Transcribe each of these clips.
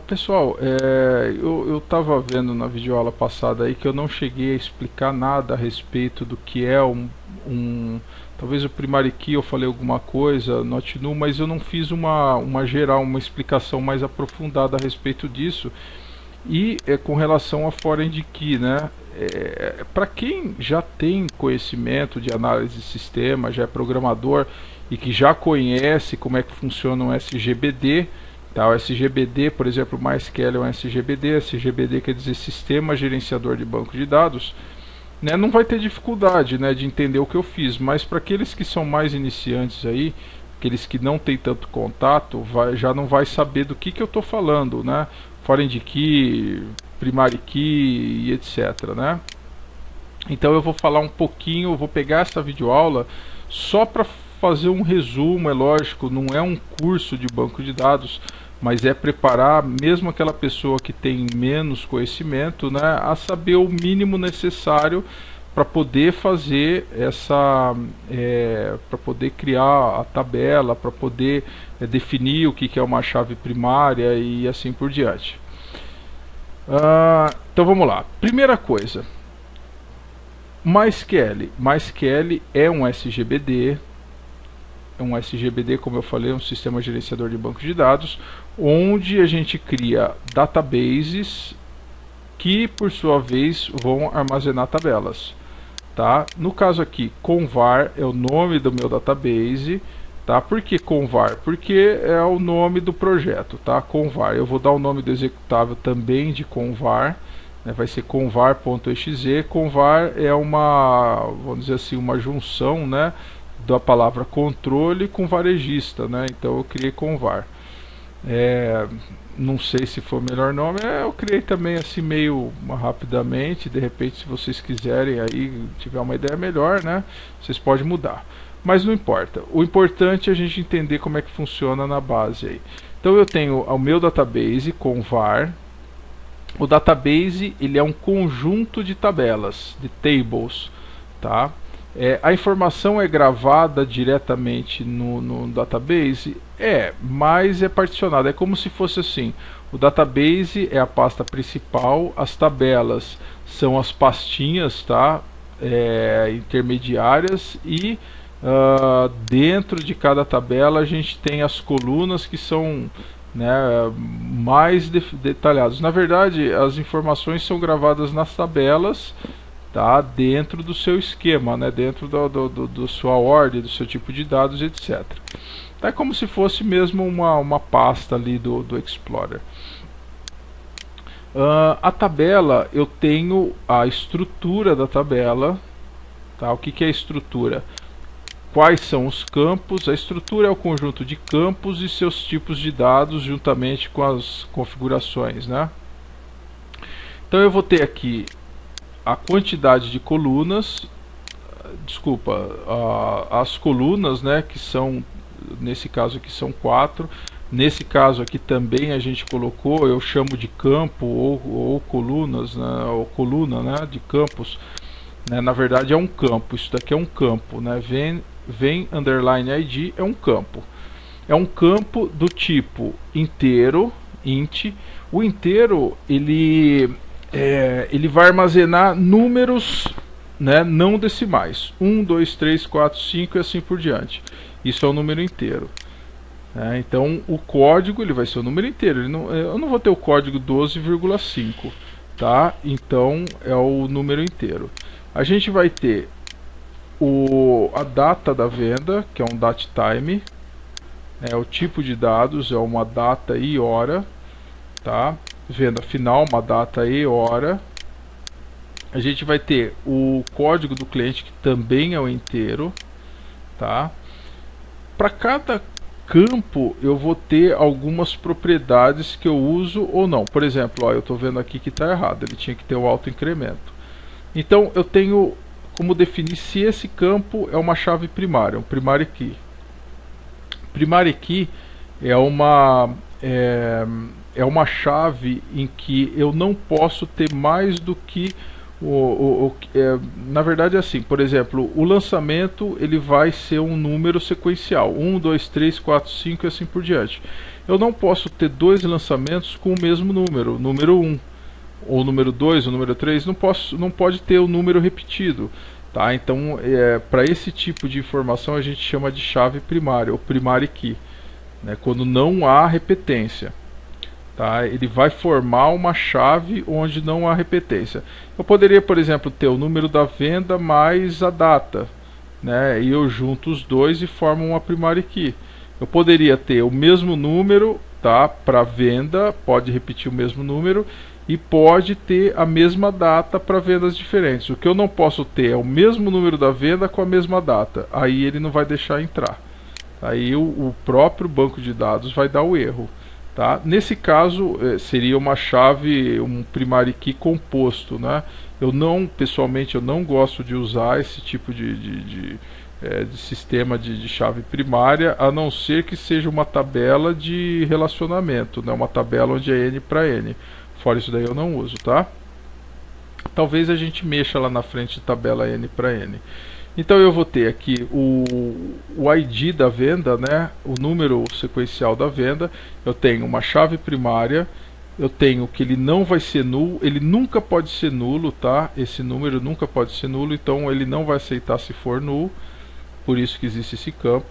Pessoal, eu estava vendo na videoaula passada aí que eu não cheguei a explicar nada a respeito do que é talvez o Primary Key eu falei alguma coisa, Not Null, mas eu não fiz uma geral, uma explicação mais aprofundada a respeito disso. E com relação a Foreign Key, né? Para quem já tem conhecimento de análise de sistema, já é programador e que já conhece como é que funciona um SGBD, tá? O SGBD, por exemplo, o MySQL é um SGBD, SGBD quer dizer Sistema Gerenciador de Banco de Dados, né? Não vai ter dificuldade, né, de entender o que eu fiz, mas para aqueles que são mais iniciantes aí, aqueles que não têm tanto contato, já não vai saber do que eu estou falando, né? Foreign Key, Primary Key e etc, né? Então eu vou falar um pouquinho, eu vou pegar essa videoaula só para fazer um resumo, é lógico, não é um curso de banco de dados, mas é preparar mesmo aquela pessoa que tem menos conhecimento, né, a saber o mínimo necessário para poder fazer para poder criar a tabela, para poder definir o que é uma chave primária e assim por diante. Então vamos lá. Primeira coisa, MySQL. MySQL é um SGBD. É um SGBD, como eu falei, um sistema gerenciador de banco de dados, onde a gente cria databases que, por sua vez, vão armazenar tabelas. Tá? No caso aqui, convar é o nome do meu database. Tá? Por que convar? Porque é o nome do projeto. Tá? Convar. Eu vou dar o nome do executável também de convar. Né? Vai ser convar.exe. Convar é vamos dizer assim, uma junção, né, da palavra controle com varejista, né? Então eu criei convar. Não sei se foi o melhor nome, eu criei também assim meio rapidamente. De repente, se vocês quiserem aí tiver uma ideia melhor, né, vocês podem mudar, mas não importa. O importante é a gente entender como é que funciona na base aí. Então eu tenho o meu database com var. O database ele é um conjunto de tabelas, de tables, tá? A informação é gravada diretamente no database? Mas é particionada. É como se fosse assim: o database é a pasta principal, as tabelas são as pastinhas, tá? Intermediárias, e dentro de cada tabela a gente tem as colunas que são, né, mais detalhadas. Na verdade, as informações são gravadas nas tabelas, tá, dentro do seu esquema, né, dentro do sua ordem, do seu tipo de dados, etc. Tá, é como se fosse mesmo uma pasta ali do Explorer. A tabela, eu tenho a estrutura da tabela. Tá, o que é a estrutura? Quais são os campos? A estrutura é o conjunto de campos e seus tipos de dados juntamente com as configurações, né? Então eu vou ter aqui a quantidade de colunas, as colunas, né, que são, nesse caso aqui são 4. Nesse caso aqui também a gente colocou, eu chamo de campo ou colunas, né, ou coluna, né, de campos, né? Na verdade é um campo, isso daqui é um campo, né? Vem underline id é um campo. É um campo do tipo inteiro, int. O inteiro ele vai armazenar números, né, não decimais. 1, 2, 3, 4, 5 e assim por diante. Isso é o número inteiro. Então o código ele vai ser o número inteiro. Eu não vou ter o código 12,5. Tá? Então é o número inteiro. A gente vai ter a data da venda, que é um datetime. O tipo de dados é uma data e hora. Tá? Venda final, uma data e hora. A gente vai ter o código do cliente, que também é o inteiro. Tá? Para cada campo eu vou ter algumas propriedades que eu uso ou não. Por exemplo, eu estou vendo aqui que está errado, ele tinha que ter o autoincremento. Então eu tenho como definir se esse campo é uma chave primária, um primary key. Primary key é uma chave em que eu não posso ter mais do que na verdade é assim. Por exemplo, o lançamento ele vai ser um número sequencial, 1, 2, 3, 4, 5 e assim por diante. Eu não posso ter dois lançamentos com o mesmo número, número 1, ou número 2, ou número 3, não pode ter o número repetido. Tá? Então, para esse tipo de informação a gente chama de chave primária, ou primary key, né? Quando não há repetência. Tá? Ele vai formar uma chave onde não há repetência. Eu poderia, por exemplo, ter o número da venda mais a data, né? E eu junto os dois e formo uma primary key. Eu poderia ter o mesmo número, tá? Para venda, pode repetir o mesmo número, e pode ter a mesma data para vendas diferentes. O que eu não posso ter é o mesmo número da venda com a mesma data. Aí ele não vai deixar entrar. Aí o próprio banco de dados vai dar o erro. Tá? Nesse caso, seria uma chave, um primary key composto, né? Pessoalmente, eu não gosto de usar esse tipo de sistema de chave primária, a não ser que seja uma tabela de relacionamento, né? Uma tabela onde é N para N. Fora isso daí eu não uso, tá? Talvez a gente mexa lá na frente de tabela N para N. Então eu vou ter aqui o ID da venda, né? O número sequencial da venda. Eu tenho uma chave primária. Eu tenho que ele não vai ser nulo, ele nunca pode ser nulo, tá? Esse número nunca pode ser nulo, então ele não vai aceitar se for nulo. Por isso que existe esse campo.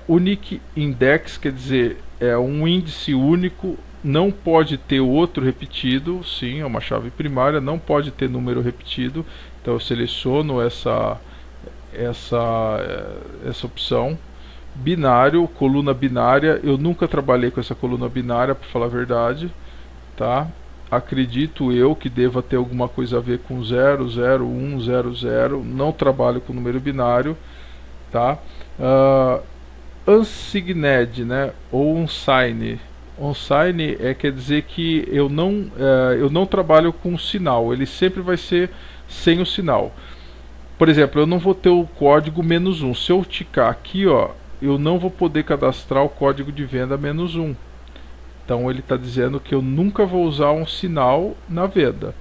Unique index, quer dizer, é um índice único, não pode ter outro repetido. Sim, é uma chave primária, não pode ter número repetido. Então eu seleciono essa opção. Binário, coluna binária, eu nunca trabalhei com essa coluna binária, para falar a verdade, tá? Acredito eu que deva ter alguma coisa a ver com 0, 0, 1, 0, 0. Não trabalho com número binário, tá? Unsigned, né? Ou unsigned. Unsigned quer dizer que eu não trabalho com sinal, ele sempre vai ser sem o sinal. Por exemplo, eu não vou ter o código -1. Se eu ticar aqui, ó, eu não vou poder cadastrar o código de venda -1. Então ele está dizendo que eu nunca vou usar um sinal na venda.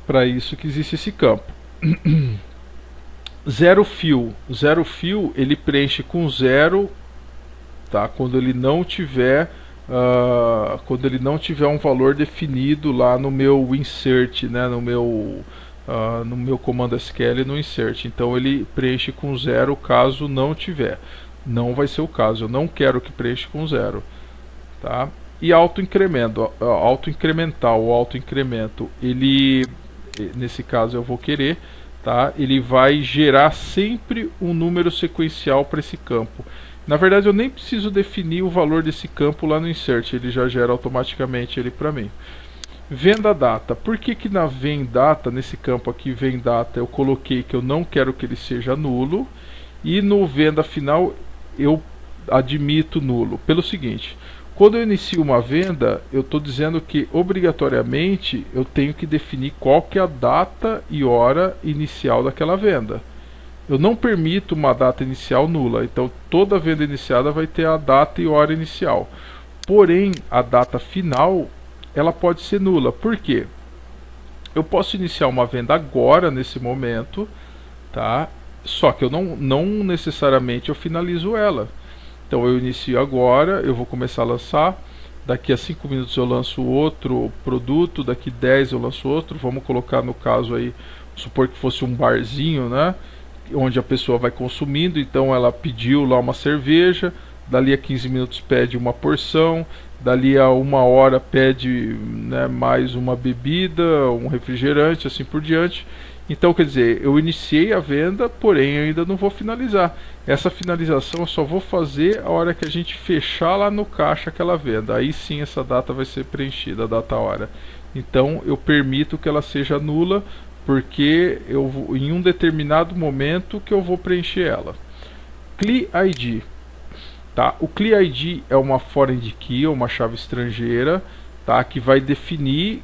Para isso que existe esse campo. Zero fill. Zero fill ele preenche com 0, tá? Quando ele não tiver um valor definido lá no meu insert, né? No meu comando SQL no insert. Então ele preenche com 0 caso não tiver. Não vai ser o caso. Eu não quero que preencha com 0, tá? E autoincremental, o autoincremento, ele, nesse caso eu vou querer, tá? Ele vai gerar sempre um número sequencial para esse campo. Na verdade eu nem preciso definir o valor desse campo lá no insert, ele já gera automaticamente ele para mim. Venda data. Por que na vem data, nesse campo aqui vem data, eu coloquei que eu não quero que ele seja nulo, e no venda final eu admito nulo? Pelo seguinte, quando eu inicio uma venda, eu estou dizendo que obrigatoriamente eu tenho que definir qual que é a data e hora inicial daquela venda. Eu não permito uma data inicial nula, então toda venda iniciada vai ter a data e hora inicial. Porém, a data final ela pode ser nula. Por quê? Eu posso iniciar uma venda agora, nesse momento, tá? Só que eu não necessariamente eu finalizo ela. Então eu inicio agora, eu vou começar a lançar, daqui a 5 minutos eu lanço outro produto, daqui 10 eu lanço outro. Vamos colocar no caso aí, supor que fosse um barzinho, né? Onde a pessoa vai consumindo, então ela pediu lá uma cerveja, dali a 15 minutos pede uma porção, dali a 1 hora pede, né, mais uma bebida, um refrigerante, assim por diante. Então, quer dizer, eu iniciei a venda, porém eu ainda não vou finalizar. Essa finalização eu só vou fazer a hora que a gente fechar lá no caixa aquela venda. Aí sim essa data vai ser preenchida, a data-hora. Então eu permito que ela seja nula, porque em um determinado momento que eu vou preencher ela. CLI ID. Tá? O CLI ID é uma foreign key, uma chave estrangeira, tá? Que vai definir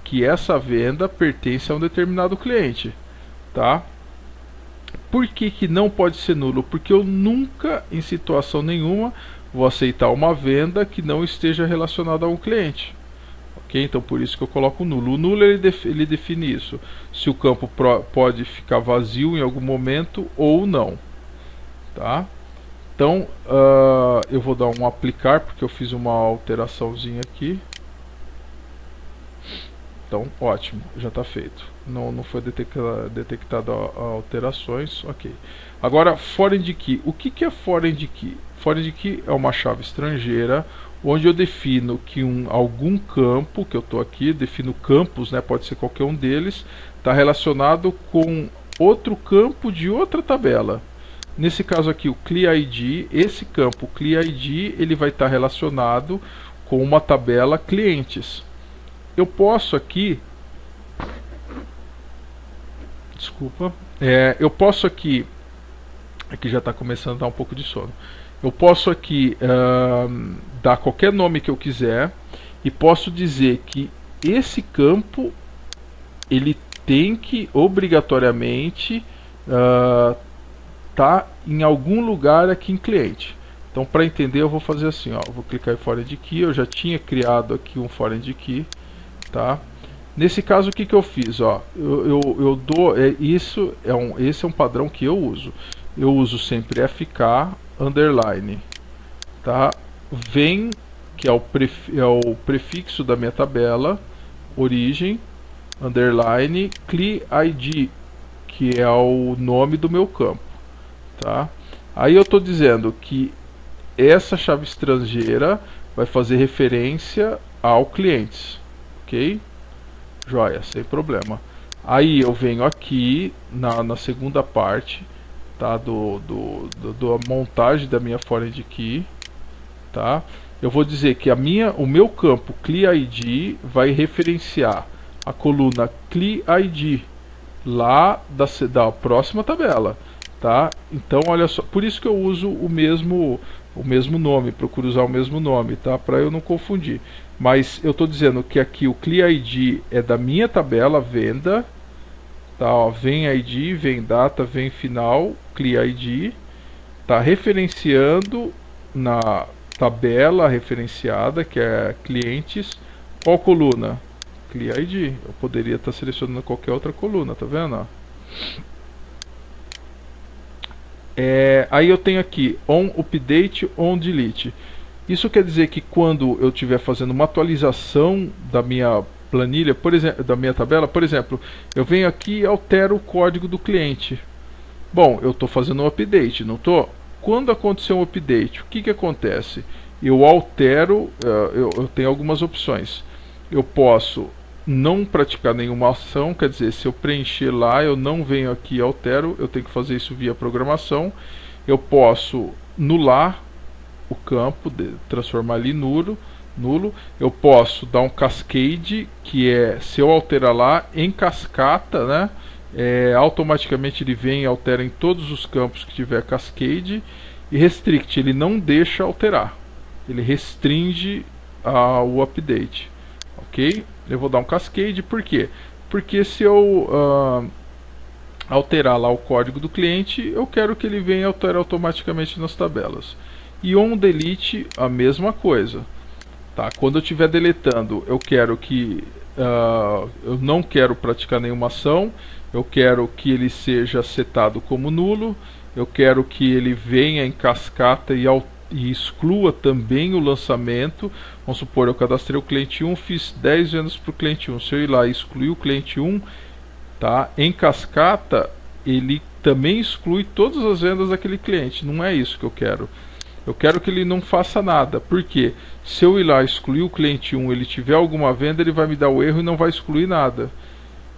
que essa venda pertence a um determinado cliente, tá? Por que não pode ser nulo? Porque eu nunca, em situação nenhuma, vou aceitar uma venda que não esteja relacionada a um cliente. Ok? Então por isso que eu coloco nulo. O nulo ele define isso. Se o campo pode ficar vazio em algum momento ou não, tá? Então eu vou dar um aplicar, porque eu fiz uma alteraçãozinha aqui. Então, ótimo, já está feito. Não foi detectado alterações, ok. Agora, foreign key. O que é foreign key? Foreign key é uma chave estrangeira, onde eu defino que algum campo, que eu estou aqui, defino campos, né, pode ser qualquer um deles, está relacionado com outro campo de outra tabela. Nesse caso aqui, o CliID, esse campo CliID, ele vai estar relacionado com uma tabela clientes. Eu posso aqui, desculpa, eu posso aqui já está começando a dar um pouco de sono. Eu posso aqui dar qualquer nome que eu quiser e posso dizer que esse campo ele tem que obrigatoriamente tá em algum lugar aqui em cliente. Então, para entender, eu vou fazer assim, ó, eu vou clicar em foreign key. Eu já tinha criado aqui um foreign key. Tá? Nesse caso, o que eu fiz? Ó, eu dou, esse é um padrão que eu uso. Eu uso sempre FK underline, tá? Vem, que é o prefixo da minha tabela, origem, underline, CliID, que é o nome do meu campo, tá? Aí eu estou dizendo que essa chave estrangeira vai fazer referência ao clientes. Ok? Joia, sem problema. Aí eu venho aqui na segunda parte, tá, da montagem da minha foreign key, tá? Eu vou dizer que o meu campo CliID vai referenciar a coluna CliID lá da próxima tabela, tá? Então olha só, por isso que eu uso o mesmo nome, procuro usar o mesmo nome, tá? Para eu não confundir. Mas eu estou dizendo que aqui o CliID é da minha tabela venda, tá? Ó, vem ID, vem data, vem final, CliID, tá referenciando na tabela referenciada, que é clientes, qual coluna? CliID. Eu poderia estar selecionando qualquer outra coluna, tá vendo? Aí eu tenho aqui on update, on delete. Isso quer dizer que quando eu estiver fazendo uma atualização da minha planilha, por exemplo, da minha tabela, por exemplo, eu venho aqui e altero o código do cliente. Bom, eu estou fazendo um update, não estou? Quando acontecer um update, o que acontece? Eu altero, eu tenho algumas opções. Eu posso não praticar nenhuma ação, quer dizer, se eu preencher lá, eu não venho aqui e altero, eu tenho que fazer isso via programação. Eu posso nular o campo, transformar ali nulo. Eu posso dar um cascade, que é, se eu alterar lá, em cascata, né? Automaticamente ele vem e altera em todos os campos que tiver cascade. E restrict, ele não deixa alterar, ele restringe o update, ok? Eu vou dar um cascade, por quê? Porque se eu alterar lá o código do cliente, eu quero que ele venha e altere automaticamente nas tabelas. E on delete, a mesma coisa, tá? Quando eu estiver deletando, eu quero que eu não quero praticar nenhuma ação, eu quero que ele seja setado como nulo, eu quero que ele venha em cascata e exclua também o lançamento. Vamos supor, eu cadastrei o cliente 1, fiz 10 vendas para o cliente 1. Se eu ir lá e excluir o cliente 1, tá? Em cascata, ele também exclui todas as vendas daquele cliente. Não é isso que eu quero. Eu quero que ele não faça nada. Por quê? Se eu ir lá e excluir o cliente 1, ele tiver alguma venda, ele vai me dar o erro e não vai excluir nada.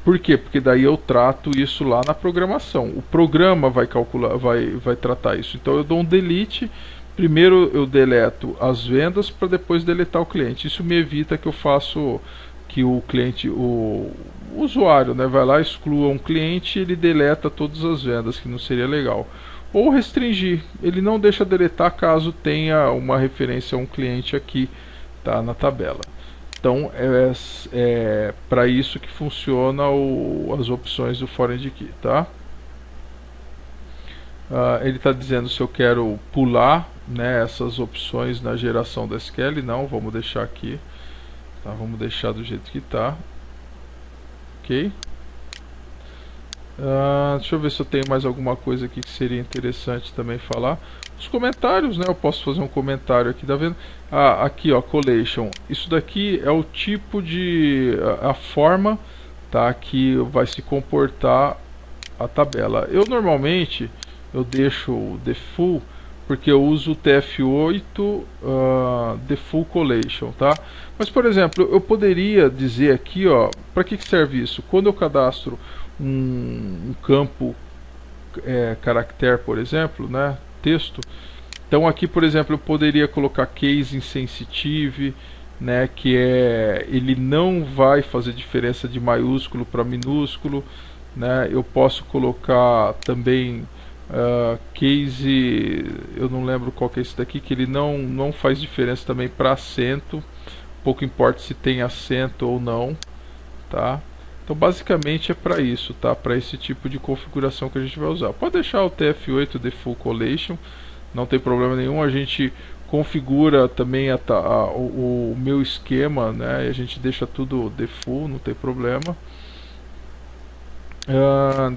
Por quê? Porque daí eu trato isso lá na programação. O programa vai calcular, vai tratar isso. Então eu dou um delete. Primeiro eu deleto as vendas para depois deletar o cliente. Isso me evita que eu faço que o cliente, o usuário, né, vai lá, exclua um cliente e ele deleta todas as vendas, que não seria legal. Ou restringir, ele não deixa deletar caso tenha uma referência a um cliente aqui, tá, na tabela. Então é para isso que funciona as opções do foreign key, tá? Ele está dizendo se eu quero pular, né, essas opções na geração da SQL. Não, vamos deixar aqui, tá? Vamos deixar do jeito que está, ok? Deixa eu ver se eu tenho mais alguma coisa aqui que seria interessante também falar. Os comentários, né? Eu posso fazer um comentário aqui, tá vendo? Aqui, ó, collation. Isso daqui é o tipo de a forma, tá, que vai se comportar a tabela. Eu normalmente eu deixo o default porque eu uso o TF8 default collation, tá? Mas por exemplo, eu poderia dizer aqui, ó, para que serve isso? Quando eu cadastro um campo caractere, por exemplo, né, texto. Então aqui, por exemplo, eu poderia colocar case insensitive, né, que é ele não vai fazer diferença de maiúsculo para minúsculo, né? Eu posso colocar também case, eu não lembro qual que é esse daqui, que ele não faz diferença também para acento, pouco importa se tem acento ou não, tá? Então basicamente é para isso, tá? Para esse tipo de configuração que a gente vai usar. Pode deixar o TF8 Default Collation, não tem problema nenhum. A gente configura também o meu esquema, né? E a gente deixa tudo default, não tem problema.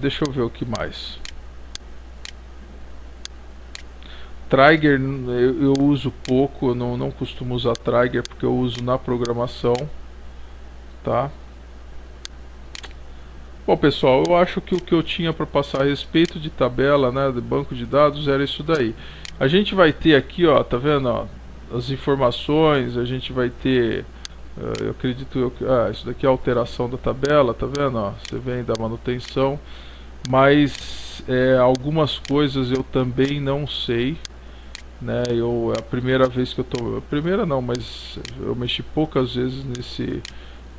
Deixa eu ver o que mais. Trigger eu uso pouco, eu não costumo usar trigger porque eu uso na programação, tá? Bom, pessoal, eu acho que o que eu tinha para passar a respeito de tabela, né, de banco de dados, era isso daí. A gente vai ter aqui, ó, tá vendo, ó, as informações, a gente vai ter, eu acredito que, isso daqui é a alteração da tabela, tá vendo, ó, você vem da manutenção, mas algumas coisas eu também não sei, né, é a primeira vez que eu tô, a primeira não, mas eu mexi poucas vezes nesse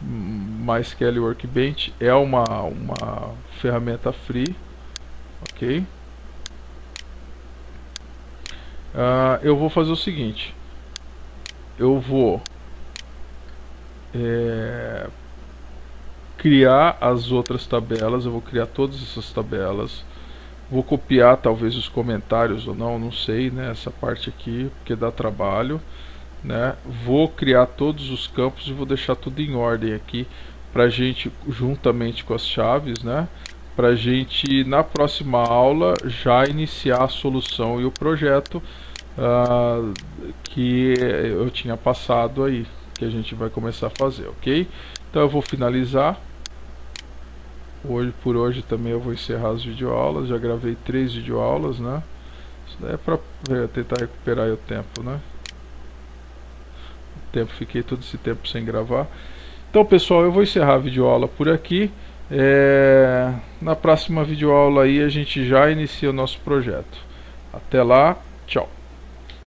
MySQL Workbench. É uma ferramenta free, ok? Eu vou fazer o seguinte, eu vou criar as outras tabelas, eu vou criar todas essas tabelas, vou copiar talvez os comentários ou não sei, né, essa parte aqui, porque dá trabalho, né? Vou criar todos os campos e vou deixar tudo em ordem aqui pra gente, juntamente com as chaves, né? Pra gente na próxima aula já iniciar a solução e o projeto que eu tinha passado aí, que a gente vai começar a fazer, ok? Então eu vou finalizar. Por hoje também eu vou encerrar as videoaulas. Já gravei 3 videoaulas, né? Isso daí é para tentar recuperar o tempo, né? Fiquei todo esse tempo sem gravar. Então, pessoal, eu vou encerrar a videoaula por aqui. Na próxima videoaula aí a gente já inicia o nosso projeto. Até lá, tchau.